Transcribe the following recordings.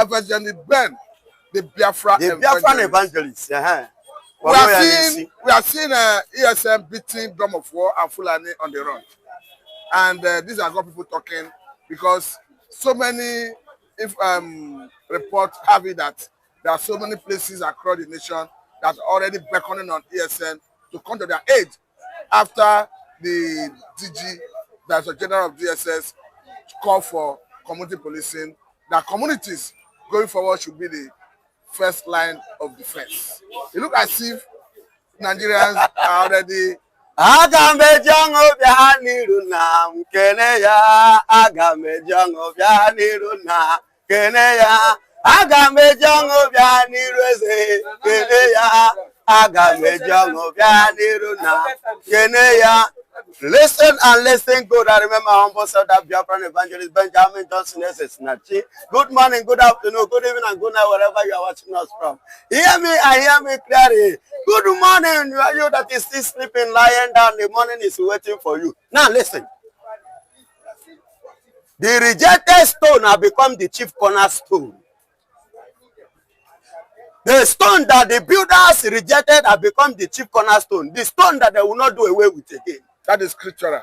Evangelist Ben, the Biafra evangelist. We are seeing ESM beating drum of war and Fulani on the run. And these are got people talking because so many reports have it that there are so many places across the nation that are already beckoning on ESN to come to their aid after the DG, that's the general of DSS, call for community policing. That communities going forward should be the first line of defense. It looks as if Nigerians are already Listen and listen good. I remember humble self that Biafran evangelist Benjamin Johnson Snachi. Good morning, good afternoon, good evening, and good night, wherever you are watching us from. Hear me and hear me clearly. Good morning, you that is still sleeping, lying down. The morning is waiting for you. Now listen. The rejected stone has become the chief cornerstone. The stone that the builders rejected has become the chief cornerstone. The stone that they will not do away with again. That is scriptural.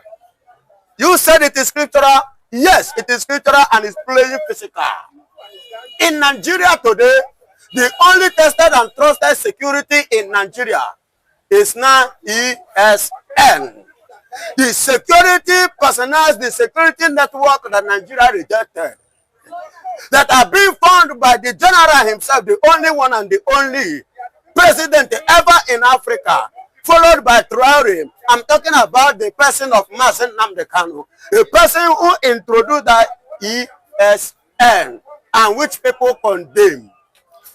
You said it is scriptural. Yes, it is scriptural and it's playing physical. In Nigeria today, the only tested and trusted security in Nigeria is now ESN. The security personnel, the security network that Nigeria rejected, that are being found by the general himself, the only one and the only president ever in Africa, followed by Traore. I'm talking about the person of Mazen Namdekano, the person who introduced that ESN and which people condemn.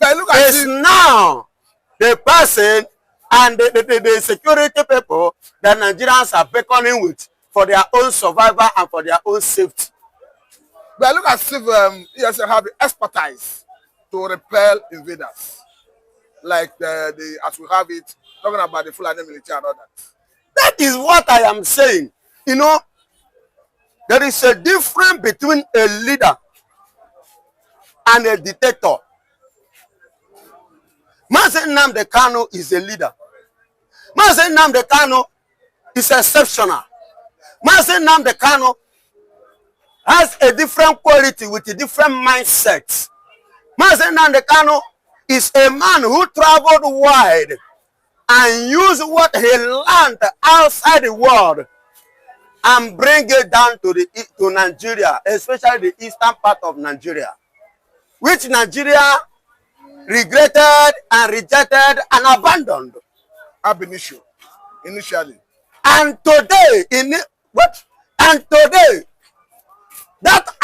It's now the person and the security people that Nigerians are beckoning with for their own survival and for their own safety. But look as if ESN have the expertise to repel invaders, like as we have it, talking about the Fulani military and all that. That is what I am saying. You know, there is a difference between a leader and a dictator. Mazen Namdekano is a leader. Mazen Namdekano is exceptional. Mazen Namdekano has a different quality with a different mindset. Mazen Namdekano is a man who traveled wide and used what he learned outside the world and bring it down to Nigeria, especially the eastern part of Nigeria, which Nigeria regretted and rejected and abandoned. Ab initio, initially. And today, that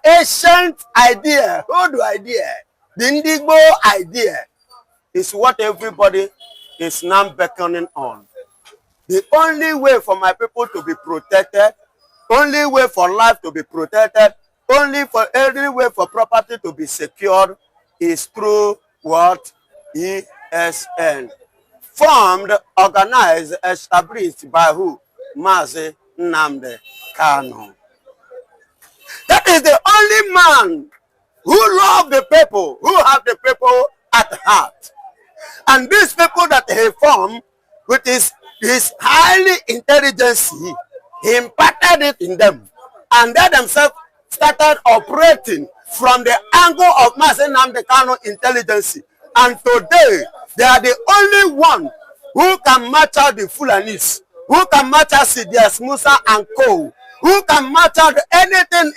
ancient idea, old idea, the Igbo idea, is what everybody is now beckoning on. The only way for my people to be protected, only way for life to be protected, only way for property to be secured is through what? ESN. Formed, organized, established by who? Mazi Nnamdi Kanu. That is the only man who loves the people, who have the people at heart. And these people that he formed with his highly intelligence, he imparted it in them. And they themselves started operating from the angle of Mazi Nnamdi Kanu intelligence. And today, they are the only one who can match out the Fulanis, who can match out Sidias Musa and Co., who can match out anything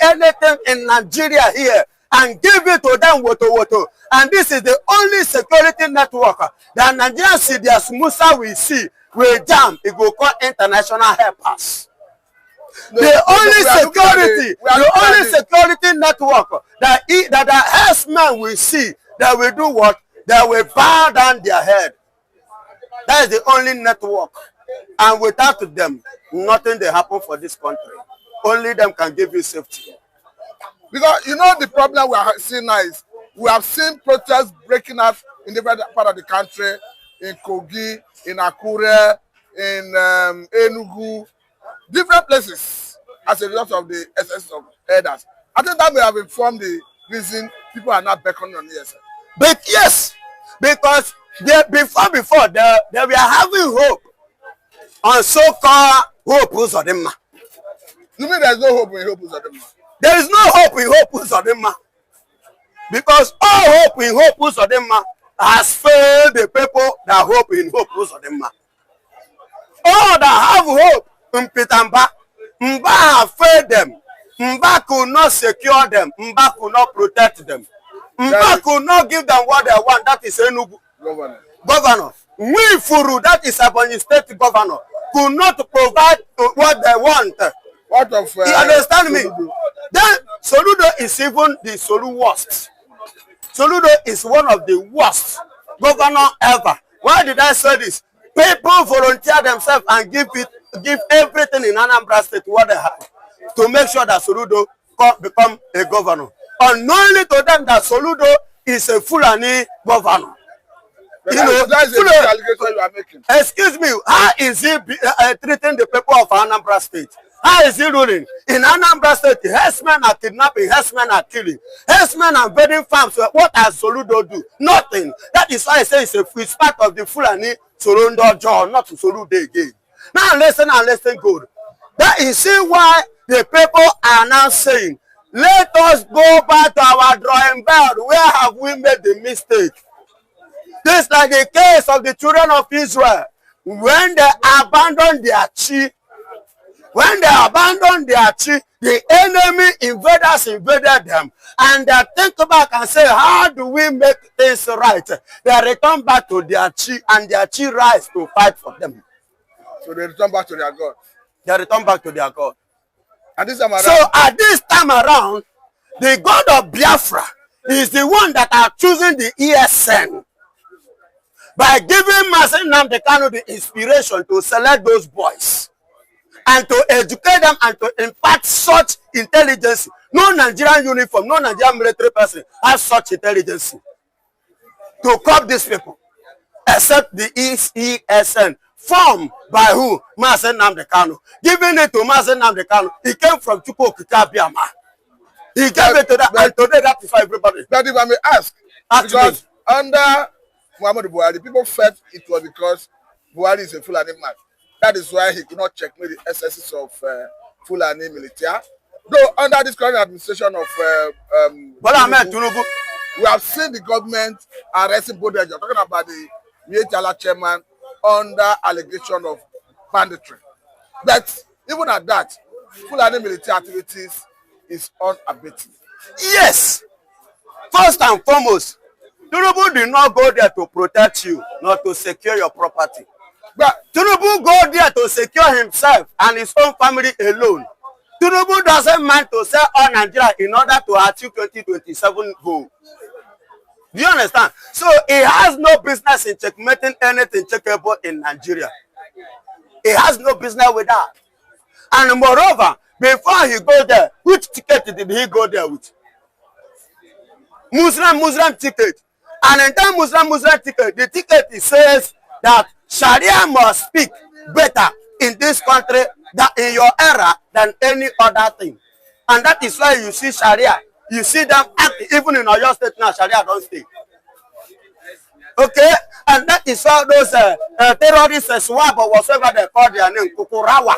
in Nigeria here and give it to them woto. And this is the only security network that Nigerian Sidias Musa will see, will jam, it will call international helpers. The only security network that the herdsmen will see, that will do what? That will bow down their head. That is the only network. And without them, nothing will happen for this country. Only them can give you safety. Because you know the problem we are seeing now is we have seen protests breaking out in different part of the country, in Kogi, in Akure, in Enugu, different places. as a result of the excess of elders. I think that may have informed the reason people are not beckoning on ESN. But yes, because before they were having hope on so-called hope Uzodimma. You mean there's no hope in hope Uzodimma? There is no hope in hope Uzodimma. Because all hope in hope Uzodimma has failed the people that hope in hope Uzodimma. All that have hope in Pitamba, Mba have failed them. Mba could not secure them. Mba could not protect them. Mba could not give them what they want. That is Enugu governor. Wifuru, that is Ebonyi State governor, could not provide what they want. What of you understand me? Soludo? Then Soludo is even the Solu worst. Soludo is one of the worst governor ever. Why did I say this? People volunteer themselves and give everything in Anambra State what they have to make sure that Soludo become a governor. Unknowingly to them that Soludo is a Fulani governor. But you know, that is the allegation you are making. Excuse me, how is he treating the people of Anambra State? How is he ruling? In Anambra State, herdsmen are kidnapping, herdsmen are killing, herdsmen are invading farms. What has Soludo do? Nothing. That is why I say it's part of the Fulani Soludo jaw, not to Soludo again. Now listen and listen good. That is why the people are now saying, let us go back to our drawing board. Where have we made the mistake? This is like the case of the children of Israel. When they abandoned their chi, the enemy invaders invaded them. And they think back and say, how do we make things right? They return back to their chi, and their chi rise to fight for them. So they return back to their God. They return back to their God. And this time around, so at this time around, the God of Biafra is the one that are choosing the ESN by giving Mazi Nnamdi Kanu the inspiration to select those boys and to educate them and to impart such intelligence. No Nigerian uniform, no Nigerian military person has such intelligence to curb these people, except the ESN, formed by who? Mazi Nnamdi Kanu. Giving it to Mazi Nnamdi Kanu, he came from Chukwu Okike Abiyama. He gave it to that, and today that is for everybody. But if I may ask, because under Muhammadu Buhari, people felt it was because Buhari is a Fulani man. That is why he could not checkmate the excesses of Fulani military. Though under this current administration of Tinubu, we have seen the government arresting both of them. Talking about the Mietala chairman under allegation of banditry. But even at that, Fulani military activities is unabated. Yes. First and foremost, Tinubu did not go there to protect you, not to secure your property. But Tinubu go there to secure himself and his own family alone. Tinubu doesn't mind to sell all Nigeria in order to achieve 2027 goal. Do you understand? So he has no business in checkmating anything checkable in Nigeria. He has no business with that. And moreover, before he goes there, which ticket did he go there with? Muslim ticket. And in that Muslim ticket, the ticket it says that Sharia must speak better in this country, that in your era, than any other thing. And that is why you see Sharia. You see them act, even in Oyo State now, Sharia don't stay. Okay? And that is why those terrorists, SWAB or whatever they call their name, Kukurawa.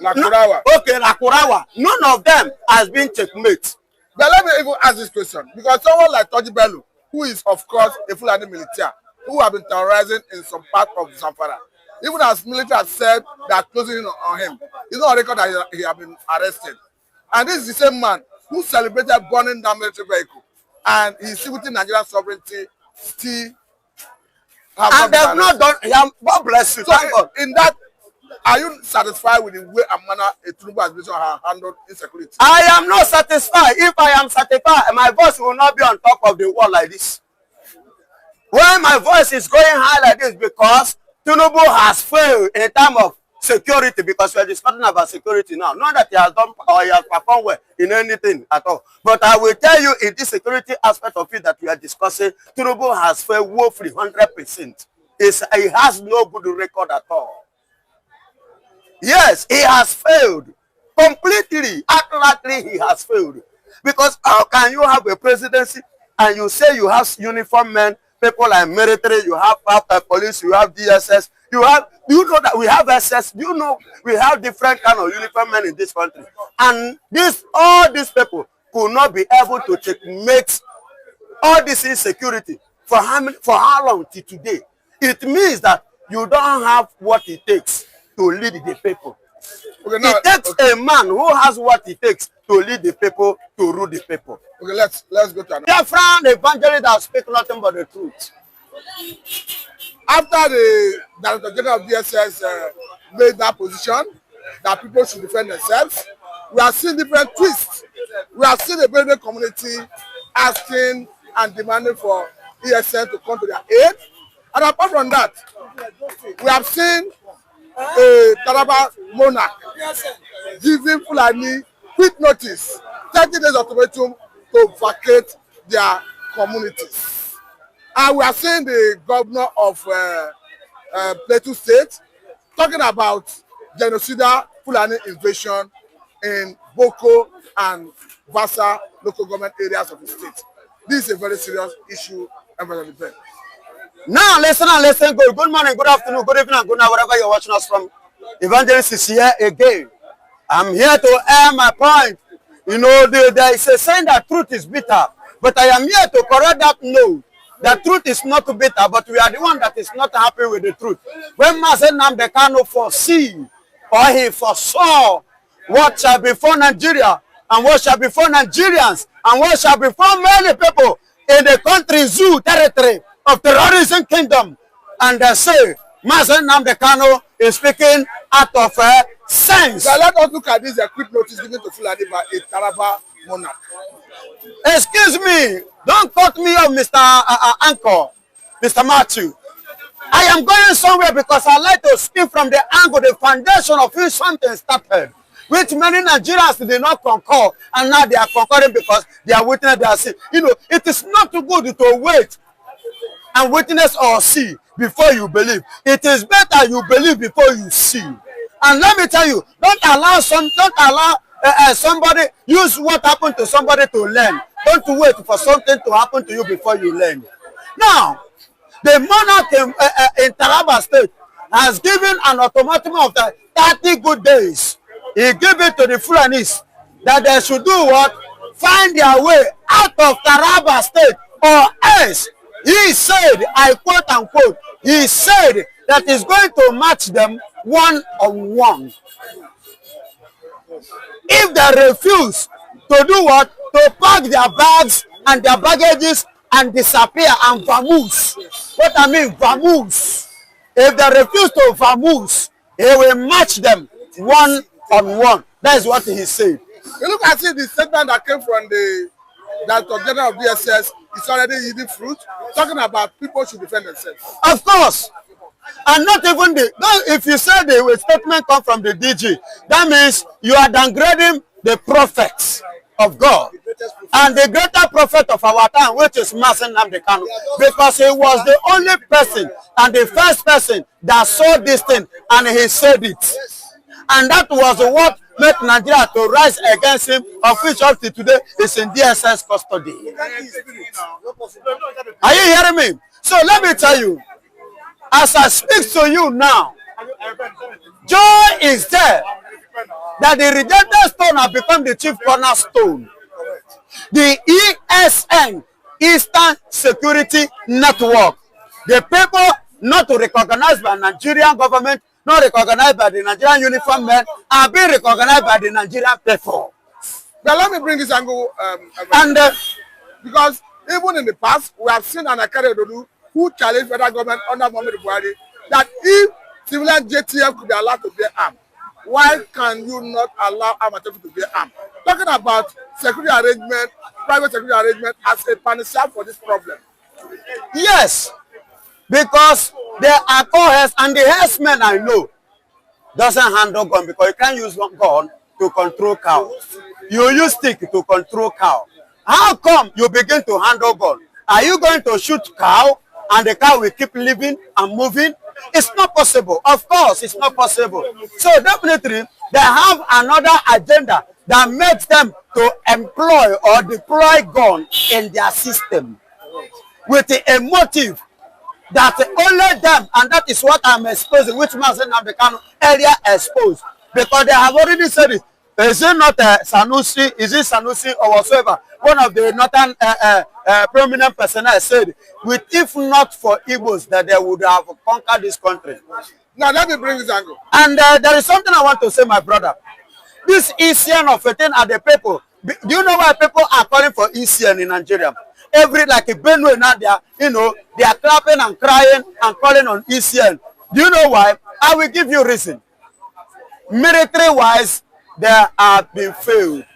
Lakurawa. Okay, Lakurawa. None of them has been checkmate. But let me even ask this question. Because someone like Toji Bello, who is, of course, a Fulani military, who have been terrorizing in some part of Zamfara, even as military has said they are closing in on him, it's not a record that he has been arrested. And this is the same man who celebrated burning down military vehicle, and he's still within Nigerian sovereignty, still and they have not done. God bless you. So in that, are you satisfied with the way and manner a Tinubu administration has handled insecurity? I am not satisfied. If I am satisfied, my voice will not be on top of the wall like this. When my voice is going high like this, because Tinubu has failed in terms of security, because we are discussing about security now. Not that he has done or he has performed well in anything at all. But I will tell you, in this security aspect of it that we are discussing, Tinubu has failed woefully 100%. He has no good record at all. Yes, he has failed Completely, utterly, he has failed. Because how can you have a presidency and you say you have uniform men, people like military, you have police, you have DSS, you know that we have SS, you know we have different kind of uniform men in this country. And all these people could not be able to checkmate all this insecurity for how long till today. It means that you don't have what it takes to lead the people. Okay, now, it takes a man who has what it takes to lead the people, to rule the people. Okay, let's go to another. Dear friend, evangelist that speak nothing but the truth. After the Director General of DSS made that position, that people should defend themselves, we are seeing different twists. We are seeing the Benue community asking and demanding for ESN to come to their aid. And apart from that, we have seen a Taraba monarch giving Fulani quick notice, 30 days ultimatum to vacate their communities. And we are seeing the governor of Plateau State talking about genocidal Fulani invasion in Boko and Vasa local government areas of the state. This is a very serious issue. Now listen, good morning, good afternoon, good evening, good night, wherever you're watching us from. Evangelist is here again. I'm here to air my point. You know, there is a saying that truth is bitter, but I am here to correct that no. The truth is not bitter, but we are the one that is not happy with the truth. When Mazen Nnamdi Kanu foresee or he foresaw what shall befall Nigeria and what shall befall Nigerians and what shall befall many people in the country zoo territory of terrorism kingdom, and they say Mazen Nnamdi Kanu is speaking out of sense. So let us look at this quick notice given to Fulani by a Taraba monarch. Excuse me, don't cut me off, Mr. Anchor, Mr. Matthew. I am going somewhere because I like to speak from the angle, the foundation of which something started, which many Nigerians did not concur, and now they are concurring because they are witnessing their sin. You know, it is not too good to wait and witness or see before you believe. It is better you believe before you see. And let me tell you, don't allow somebody use what happened to somebody to learn. Don't wait for something to happen to you before you learn. Now, the monarch in Taraba State has given an ultimatum of the 30 good days. He gave it to the Fulanis that they should do what? Find their way out of Taraba State, or else he said, I quote unquote, he said that he's going to match them one-on-one. If they refuse to do what? To pack their bags and their baggages and disappear and vamoose. What I mean, vamoose. If they refuse to vamoose, he will match them one-on-one. That is what he said. You look at the statement that came from the Director General of DSS. It's already yielding fruit, talking about people should defend themselves. Of course. And not even if you say the statement come from the DG, that means you are downgrading the prophets of God and the greater prophet of our time, which is Mazen Nnamdi Kanu, because he was the only person and the first person that saw this thing and he said it. And that was what made Nigeria to rise against him, of which up to today is in DSS custody. Are you hearing me? So let me tell you, as I speak to you now, joy is there that the rejected stone has become the chief cornerstone. The ESN, Eastern Security Network, the people not recognized by Nigerian government, not recognized by the Nigerian uniform men, are being recognized by the Nigerian people. Now let me bring this angle, because even in the past, we have seen an Akare Ododu who challenged federal government under Muhammadu Buhari that if civilian JTF could be allowed to bear arms, why can you not allow amateur to bear arms? Talking about security arrangement, private security arrangement as a panacea for this problem. Yes, because there are co-heads, and the headsmen I know doesn't handle gun because you can't use one gun to control cow. You use stick to control cow. How come you begin to handle gun? Are you going to shoot cow and the cow will keep living and moving? It's not possible. Of course, it's not possible. So definitely, they have another agenda that makes them to employ or deploy gun in their system with a motive that only them, and that is what I'm exposing, which Mazen Abdekano earlier exposed, because they have already said it. Is it not Sanusi? Is it Sanusi or whatsoever? One of the northern prominent personnel said, with if not for Igbos, that they would have conquered this country. Now let me bring this angle. And there is something I want to say, my brother. This ECN of a thing are the people. Do you know why people are calling for ECN in Nigeria? Every like a Benue now, they are, you know, they are clapping and crying and calling on ECN. Do you know why? I will give you reason. Military-wise, they have been failed.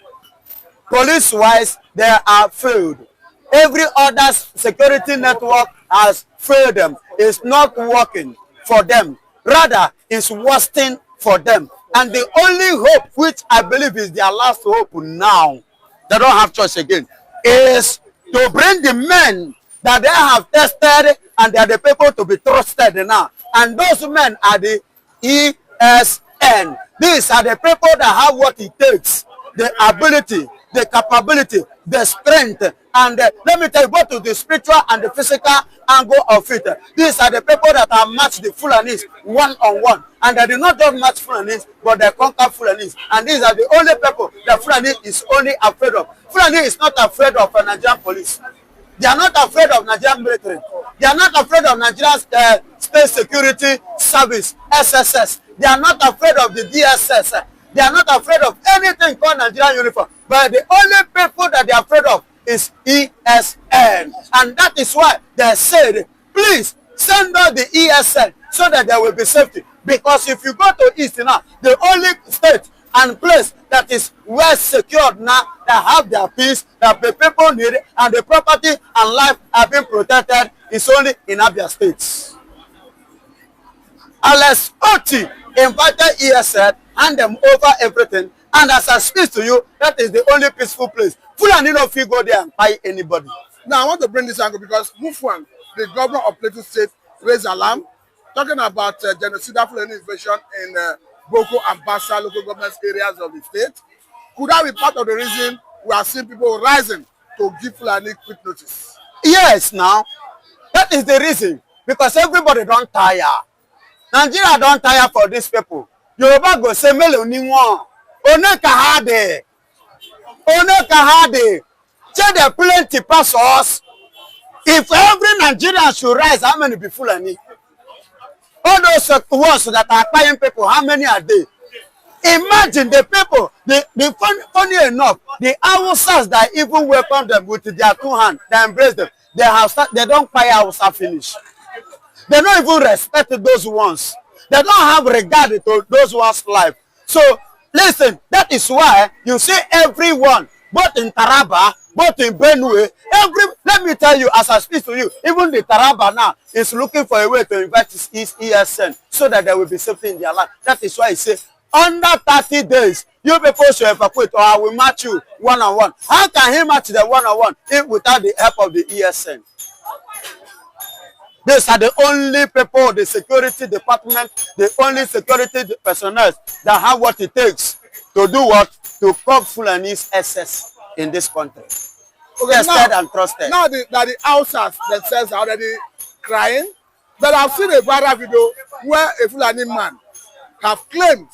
Police-wise, they are failed. Every other security network has failed them. It's not working for them. Rather, it's worsening for them. And the only hope, which I believe is their last hope now, they don't have choice again, is to bring the men that they have tested and they are the people to be trusted now. And those men are the ESN. These are the people that have what it takes, the ability, the capability, the strength, and let me tell you, both to the spiritual and the physical angle of it. These are the people that have matched the Fulanis one-on-one. And they do not just match Fulanis, but they conquer Fulanis. And these are the only people that Fulani is only afraid of. Fulani is not afraid of Nigerian police. They are not afraid of Nigerian military. They are not afraid of Nigerian State Security Service, SSS. They are not afraid of the DSS. They are not afraid of anything called Nigerian uniform. But the only people that they are afraid of is ESN. And that is why they said, please send out the ESN so that there will be safety. Because if you go to East now, the only state and place that is well secured now, that have their peace, that the people need, and the property and life have been protected, is only in Abia States. Unless Oti invited ESN, hand them over everything, and as I speak to you, that is the only peaceful place. Fulani no fit go there and buy anybody. Now I want to bring this angle because Mufwang, the governor of Plateau State, raised alarm, talking about genocidal Fulani invasion in Boko and Bassa local government areas of the state. Could that be part of the reason we are seeing people rising to give Fulani quick notice? Yes, now. That is the reason. Because everybody don't tire. Nigeria don't tire for these people. Yoruba go say, Mele ni won. One kahade. One kahade. Say there plenty pass us. If every Nigerian should rise, how many be Fulani? All those ones that are buying people, how many are they? Imagine the people, funny enough, the Hausas that even welcome them with their two hands, they embrace them. They don't buy Hausa finish. They don't even respect those ones. They don't have regard to those ones' life. So, listen, that is why you see everyone, both in Taraba, both in Benue, let me tell you, as I speak to you, even the Taraba now is looking for a way to invite his ESN so that there will be safety in their life. That is why I say, under 30 days, you people should evacuate or I will match you one-on-one. How can he match the one-on-one without the help of the ESN? These are the only people, the security department, the only security personnel that have what it takes to do what? To curb Fulani's excess in this country. Okay, tested and trusted. Now the Hausas themselves are already crying. But I've seen a viral video where a Fulani man have claimed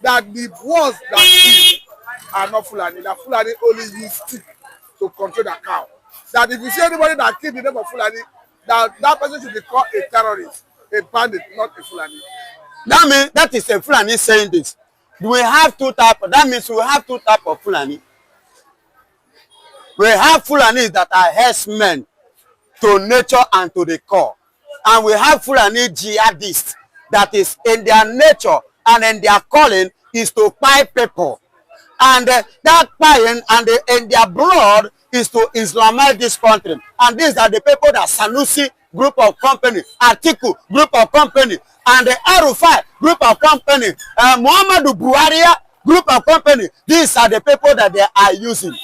that the ones that kill are not Fulani. That Fulani only use stick to control the cow. That if you see anybody that killed the name of Fulani, that person should be called a terrorist, a bandit, not a Fulani. That means that is a Fulani saying this. We have two types. That means we have two types of Fulani. We have Fulani that are herdsmen to nature and to the core. And we have Fulani jihadists that is in their nature and in their calling is to buy people. And that buying and in their blood is to Islamize this country. And these are the people that Sanusi group of company, Atiku group of company, and the Arufai group of company, Muhammadu Buhari group of company. These are the people that they are using.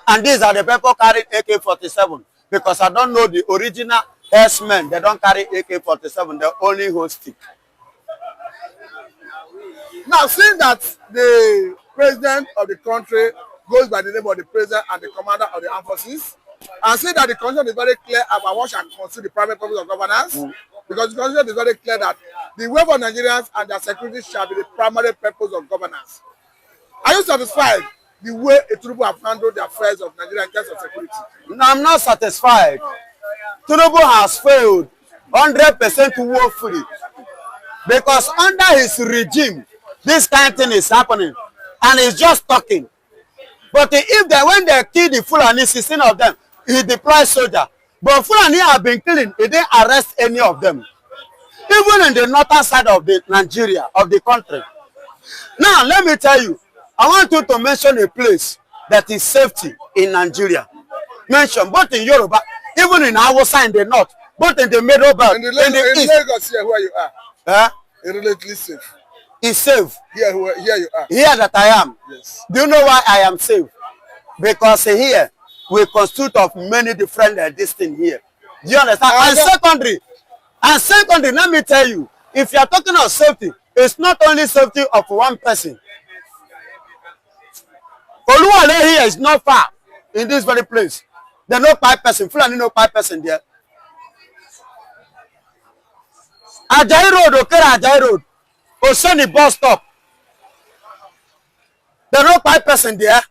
And these are the people carrying AK-47. Because I don't know the original herdsmen, they don't carry AK-47, they only hold stick. Now, seeing that the president of the country goes by the name of the president and the commander of the armed forces, and seeing that the constitution is very clear about what shall constitute the primary purpose of governance, because the constitution is very clear that the welfare of Nigerians and their security shall be the primary purpose of governance. Are you satisfied the way Tinubu have handled the affairs of Nigeria in terms of security? No, I'm not satisfied. Tinubu has failed 100% woefully, because under his regime, this kind of thing is happening, and he's just talking. But if they, when they kill the Fulani, 16 of them, he deploys soldiers. But Fulani have been killing, he didn't arrest any of them. Even in the northern side of the Nigeria, of the country. Now, let me tell you, I want you to mention a place that is safety in Nigeria. Mention both in Yoruba, even in Hausa in the north, both in the middle belt, in the east. Lagos here where you are. Relatively safe. It's safe. Here you are. Here that I am. Yes. Do you know why I am safe? Because here we constitute of many different this thing here. Do you understand? And secondly, let me tell you, if you are talking of safety, it's not only safety of one person. Oluwale here is not far in this very place. There are no 5 person. Fulani no 5 person there. Ajayi Road, Okera Ajayi Road. Oseni bus stop. There are no 5 person there.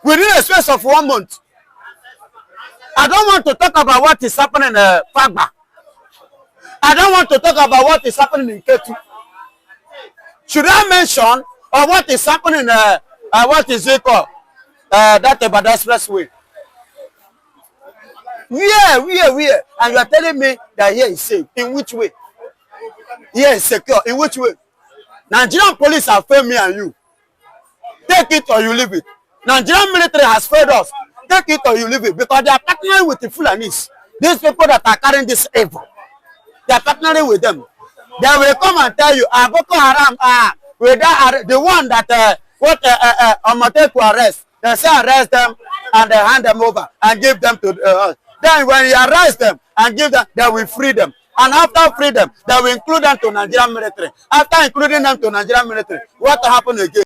Within a space of 1 month. I don't want to talk about what is happening in Fagba. I don't want to talk about what is happening in Ketu. Should I mention or what is happening in what is it called? That about the expressway. Where? And you are telling me that here is safe. In which way? Here is secure. In which way? Nigerian police have failed me and you. Take it or you leave it. Nigerian military has failed us. Take it or you leave it. Because they are partnering with the Fulanis. These people that are carrying this evil. They are partnering with them. They will come and tell you, Boko Haram, the one that Omoteku arrest. They say arrest them and they hand them over and give them to us. Then when you arrest them and give them, they will free them. And after freedom, they will include them to Nigerian military. After including them to Nigerian military, what happened again?